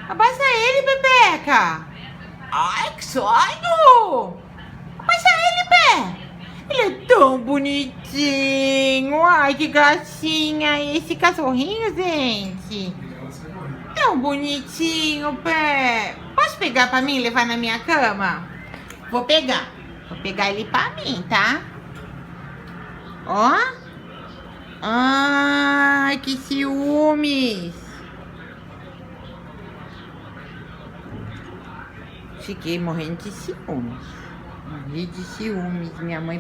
Abaixa ele, Pepeca. Ai, que sonho. Abaixa ele, Pé. Ele é tão bonitinho. Ai, que gracinha. Esse cachorrinho, gente. Tão bonitinho, Pé. Posso pegar pra mim e levar na minha cama? Vou pegar. Vou pegar ele pra mim, tá? Ó. Ai, que ciúmes. Fiquei morrendo de ciúmes. Morri de ciúmes. Minha mãe